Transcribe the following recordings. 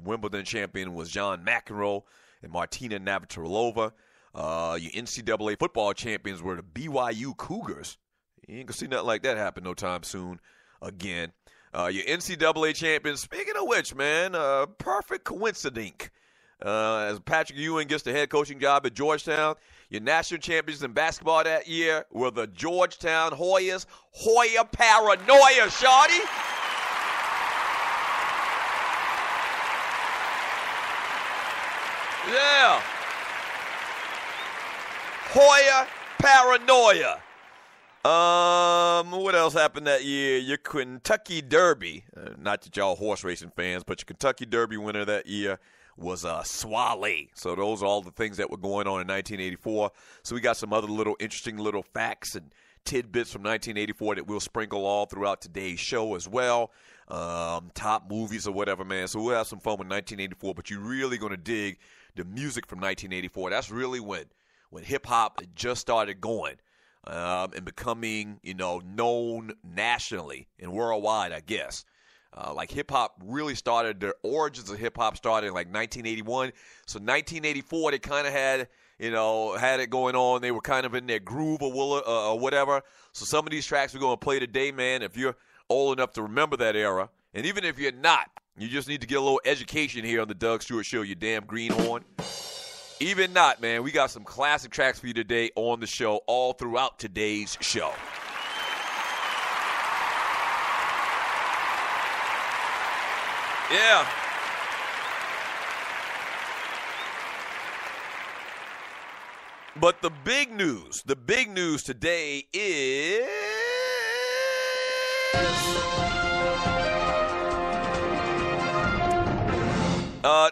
Wimbledon champion was John McEnroe and Martina Navratilova. Your NCAA football champions were the BYU Cougars. You ain't going to see nothing like that happen no time soon again. Your NCAA champions, speaking of which, man, perfect coincidence. As Patrick Ewing gets the head coaching job at Georgetown, your national champions in basketball that year were the Georgetown Hoyas. Hoya paranoia, shawty. Yeah. Hoya paranoia. What else happened that year? Your Kentucky Derby, not that y'all horse racing fans, but your Kentucky Derby winner that year was Swale. So those are all the things that were going on in 1984. So we got some other little interesting little facts and tidbits from 1984 that we'll sprinkle all throughout today's show as well. Top movies or whatever, man. So we'll have some fun with 1984, but you're really going to dig the music from 1984. That's really when hip-hop just started going and becoming, known nationally and worldwide, I guess. Like hip-hop really started, the origins of hip-hop started in like 1981. So 1984, they kind of had it going on. They were kind of in their groove or whatever. So some of these tracks we're going to play today, man, if you're old enough to remember that era, and even if you're not, you just need to get a little education here on the Doug Stewart Show, you damn greenhorn. Even not, man, we got some classic tracks for you today on the show all throughout today's show. Yeah. But the big news today is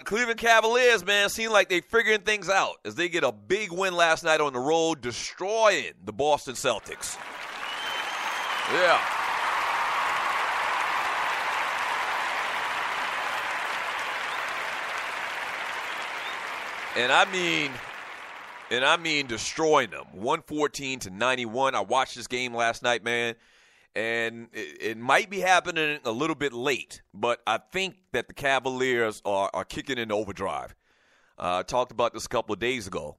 Cleveland Cavaliers, man, seem like they figuring things out as they get a big win last night on the road, destroying the Boston Celtics. Yeah. And I mean destroying them. 114-91. I watched this game last night, man. And it might be happening a little bit late, but I think that the Cavaliers are kicking into overdrive. I talked about this a couple of days ago.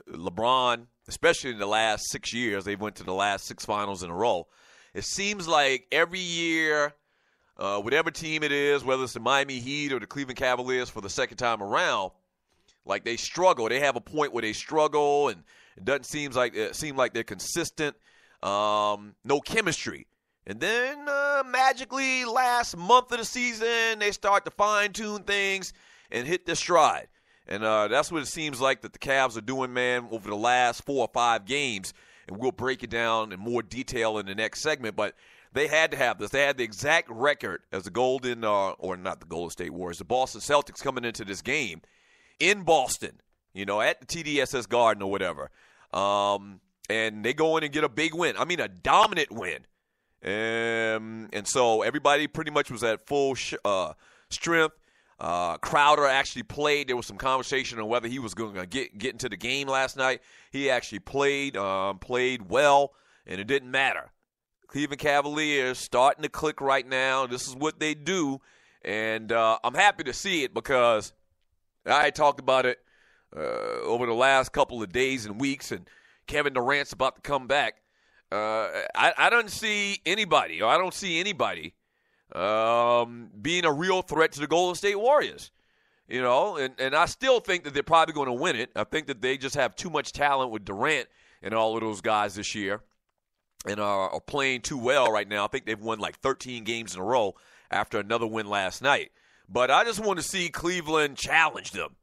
LeBron, especially in the last 6 years, they went to the last 6 finals in a row. It seems like every year, whatever team it is, whether it's the Miami Heat or the Cleveland Cavaliers for the second time around, like they struggle. They have a point where they struggle, and it doesn't seem like they're consistent. No chemistry. And then magically last month of the season, they start to fine-tune things and hit their stride. And that's what it seems like that the Cavs are doing, man, over the last 4 or 5 games. And we'll break it down in more detail in the next segment. But they had to have this. They had the exact record as the Golden State Warriors, the Boston Celtics coming into this game in Boston, at the TDSS Garden or whatever. And they go in and get a big win. I mean, a dominant win. And so everybody pretty much was at full strength. Crowder actually played. There was some conversation on whether he was going to get into the game last night. He actually played well, and it didn't matter. Cleveland Cavaliers starting to click right now. This is what they do. And I'm happy to see it because I talked about it over the last couple of days and weeks, and Kevin Durant's about to come back. I don't see anybody being a real threat to the Golden State Warriors. And I still think that they're probably going to win it. I think that they just have too much talent with Durant and all of those guys this year and are playing too well right now. I think they've won like 13 games in a row after another win last night. But I just want to see Cleveland challenge them,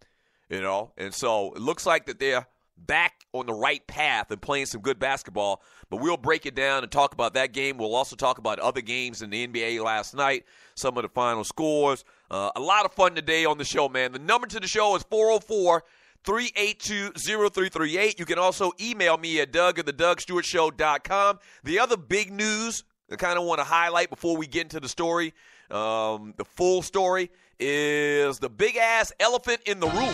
And so it looks like that they're back on the right path and playing some good basketball. But we'll break it down and talk about that game. We'll also talk about other games in the NBA last night, some of the final scores. A lot of fun today on the show, man. The number to the show is 404-382-0338. You can also email me at doug@thedougstewartshow.com. The other big news I kind of want to highlight before we get into the story, the full story, is the big-ass elephant in the room.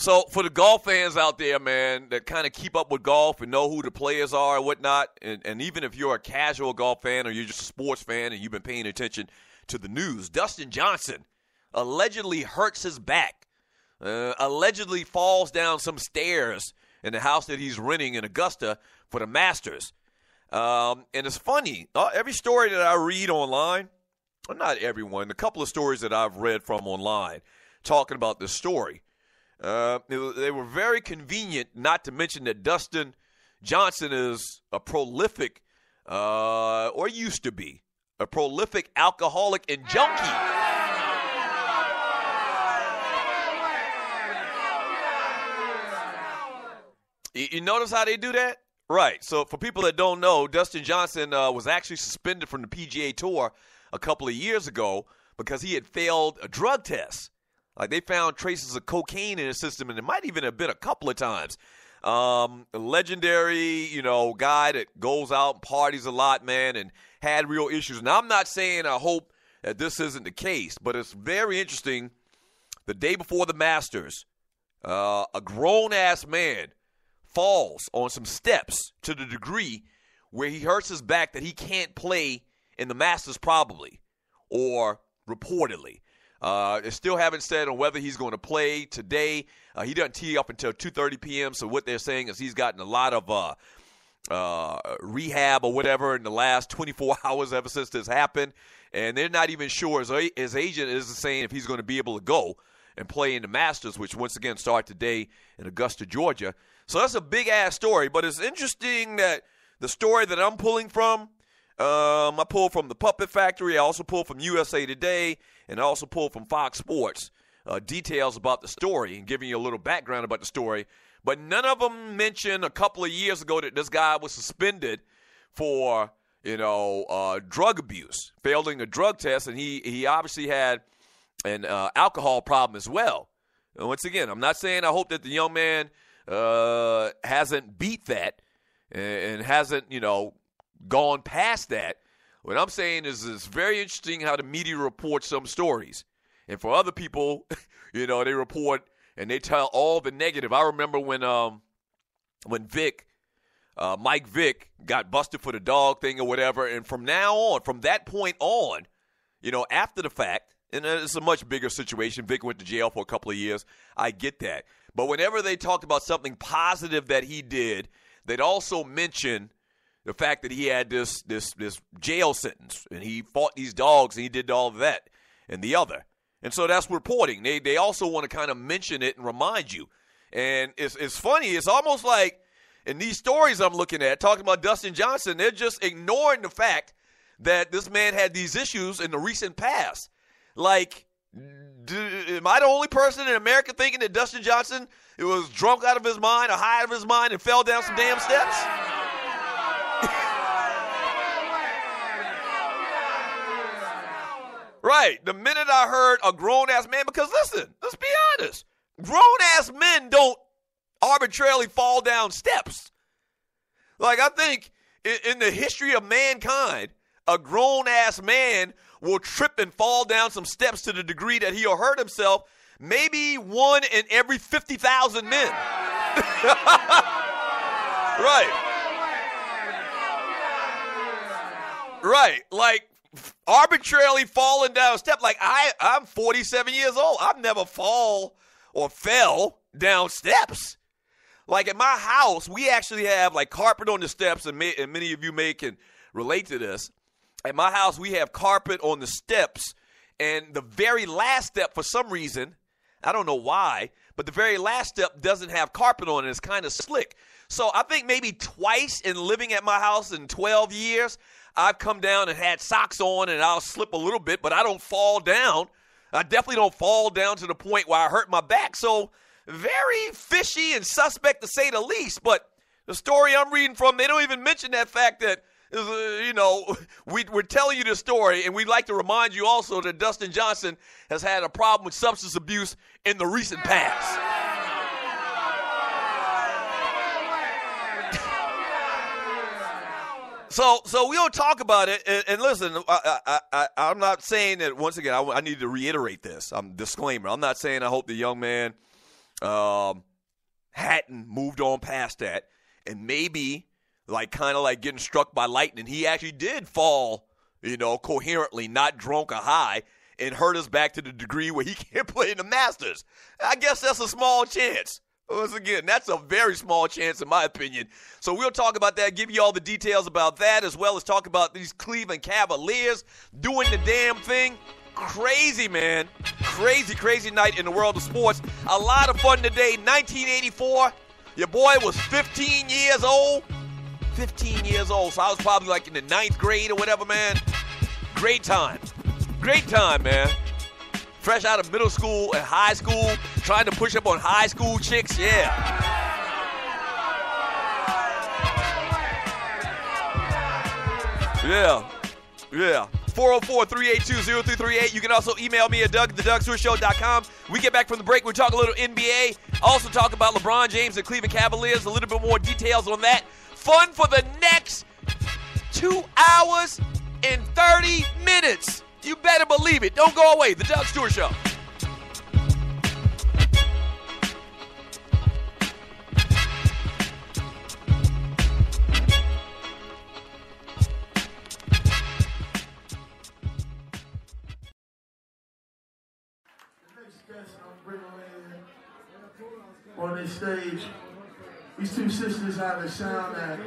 So for the golf fans out there, man, that kind of keep up with golf and know who the players are and whatnot, and even if you're a casual golf fan or you're just a sports fan and you've been paying attention to the news, Dustin Johnson allegedly hurts his back, allegedly falls down some stairs in the house that he's renting in Augusta for the Masters. And it's funny, every story that I read online, well, not everyone, a couple of stories that I've read from online talking about this story, they were very convenient, not to mention that Dustin Johnson is a prolific, or used to be, a prolific alcoholic and junkie. You notice how they do that? Right. So for people that don't know, Dustin Johnson was actually suspended from the PGA Tour a couple of years ago because he had failed a drug test. Like, they found traces of cocaine in his system, and it might even have been a couple of times. A legendary, guy that goes out and parties a lot, man, and had real issues. Now, I'm not saying I hope that this isn't the case, but it's very interesting. The day before the Masters, a grown-ass man falls on some steps to the degree where he hurts his back that he can't play in the Masters probably, or reportedly. They still haven't said on whether he's going to play today. He doesn't tee up until 2:30 p.m., so what they're saying is he's gotten a lot of rehab or whatever in the last 24 hours ever since this happened, and they're not even sure. His agent is saying if he's going to be able to go and play in the Masters, which once again start today in Augusta, Georgia. So that's a big-ass story, but it's interesting that the story that I'm pulling from, I pulled from the Puppet Factory, I also pulled from USA Today, and I also pulled from Fox Sports, details about the story and giving you a little background about the story. But none of them mentioned a couple of years ago that this guy was suspended for, drug abuse, failing a drug test, and he obviously had an alcohol problem as well. And once again, I'm not saying I hope that the young man hasn't beat that and hasn't, gone past that. What I'm saying is it's very interesting how the media reports some stories. And for other people, they report and they tell all the negative. I remember when Mike Vick got busted for the dog thing or whatever. And from that point on, after the fact, and it's a much bigger situation. Vick went to jail for a couple of years. I get that. But whenever they talked about something positive that he did, they'd also mention the fact that he had this jail sentence and he fought these dogs and he did all of that and the other. And so that's reporting. They also want to kind of mention it and remind you. And it's funny. It's almost like in these stories I'm looking at, talking about Dustin Johnson, they're just ignoring the fact that this man had these issues in the recent past. Like, am I the only person in America thinking that Dustin Johnson was drunk out of his mind or high out of his mind and fell down some damn steps? Right. The minute I heard a grown-ass man, because listen, let's be honest. Grown-ass men don't arbitrarily fall down steps. Like, I think in the history of mankind, a grown-ass man will trip and fall down some steps to the degree that he'll hurt himself, maybe one in every 50,000 men. Right. Right. Like, arbitrarily falling down a step. Like, I'm 47 years old. I've never fall or fell down steps. Like, at my house, we actually have, like, carpet on the steps, and many of you can relate to this. At my house, we have carpet on the steps, and the very last step, for some reason, I don't know why, but the very last step doesn't have carpet on it. It's kind of slick. So I think maybe twice in living at my house in 12 years, I've come down and had socks on, and I'll slip a little bit, but I don't fall down. I definitely don't fall down to the point where I hurt my back. So very fishy and suspect, to say the least. But the story I'm reading from, they don't even mention that fact that, we're telling you this story, and we'd like to remind you also that Dustin Johnson has had a problem with substance abuse in the recent past. So we don't talk about it, and listen, I'm not saying that, once again, I need to reiterate this. Disclaimer. I'm not saying I hope the young man hadn't moved on past that, and maybe kind of like getting struck by lightning, he actually did fall, coherently, not drunk or high, and hurt us back to the degree where he can't play in the Masters. I guess that's a small chance. Once again, that's a very small chance in my opinion. So we'll talk about that, give you all the details about that, as well as talk about these Cleveland Cavaliers doing the damn thing. Crazy, man. Crazy night in the world of sports. A lot of fun today. 1984, your boy was 15 years old. 15 years old, so I was probably like in the 9th grade or whatever, man. Great time, man. Fresh out of middle school and high school, trying to push up on high school chicks, yeah. Yeah. 404-382-0338. You can also email me at doug@thedougstewartshow.com. We get back from the break, we talk a little NBA. Also talk about LeBron James and Cleveland Cavaliers, a little bit more details on that. Fun for the next 2 hours and 30 minutes. You better believe it. Don't go away. The Doug Stewart Show. On this stage, these two sisters have a sound that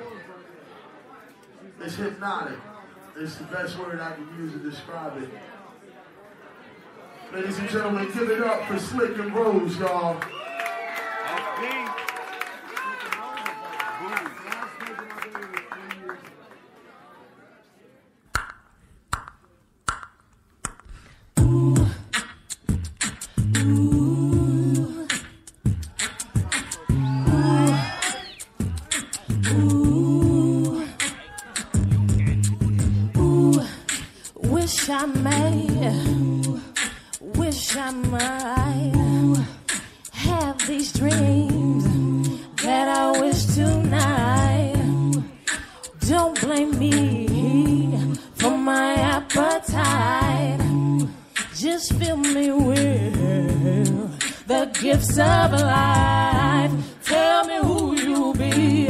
is hypnotic. It's the best word I can use to describe it. Ladies and gentlemen, give it up for Slick and Rose, y'all. Wish I might have these dreams that I wish tonight. Don't blame me for my appetite. Just fill me with the gifts of life. Tell me who you be,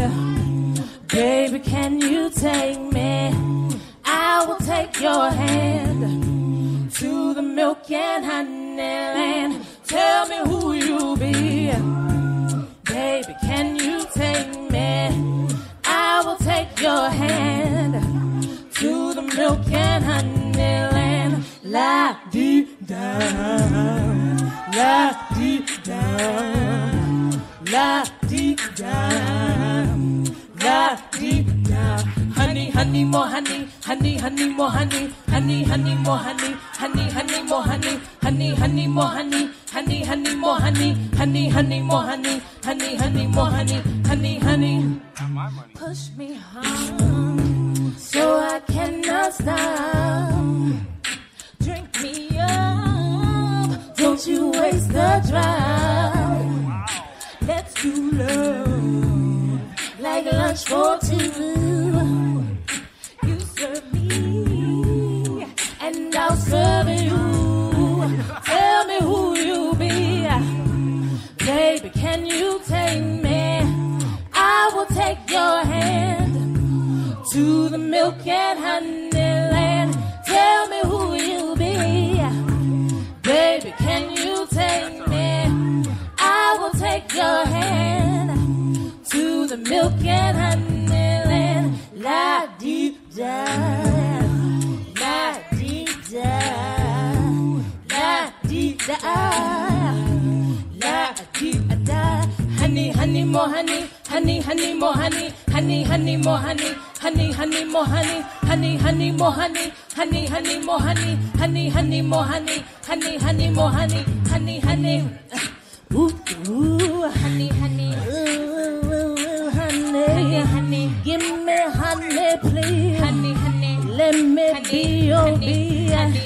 baby. Can you take me? I will take your hand to the milk and honey land. Tell me who you be, baby. Can you take me? I will take your hand to the milk and honey land. La dee da, la dee da, la dee da, la dee da. Honey, honey, more honey, honey, honey, more honey, honey, honey, more honey, honey, honey, more honey, honey, honey, more honey, honey, honey, more honey, honey, honey, more honey, honey, honey, more honey, honey, honey. Push me home so I cannot stop. Drink me up, don't you waste the drop. Let's do love like lunch for two. You serve me, and I'll serve you. Tell me who you be, baby. Can you take me? I will take your hand to the milk and honey land. Tell me who you be, baby. Can you take me? I will take your hand to the milk and honey land. La dee da, la dee da, la dee da, la dee da. Honey, honey, more honey, honey, honey, more honey, honey, honey, more honey, honey, honey, more honey, honey, honey, more honey, honey, honey, more honey, honey, honey, more honey, honey, honey, more honey, honey, honey. Ooh, ooh, honey, honey, ooh, honey, honey, give me honey, please, honey, honey, let me be your bee, honey,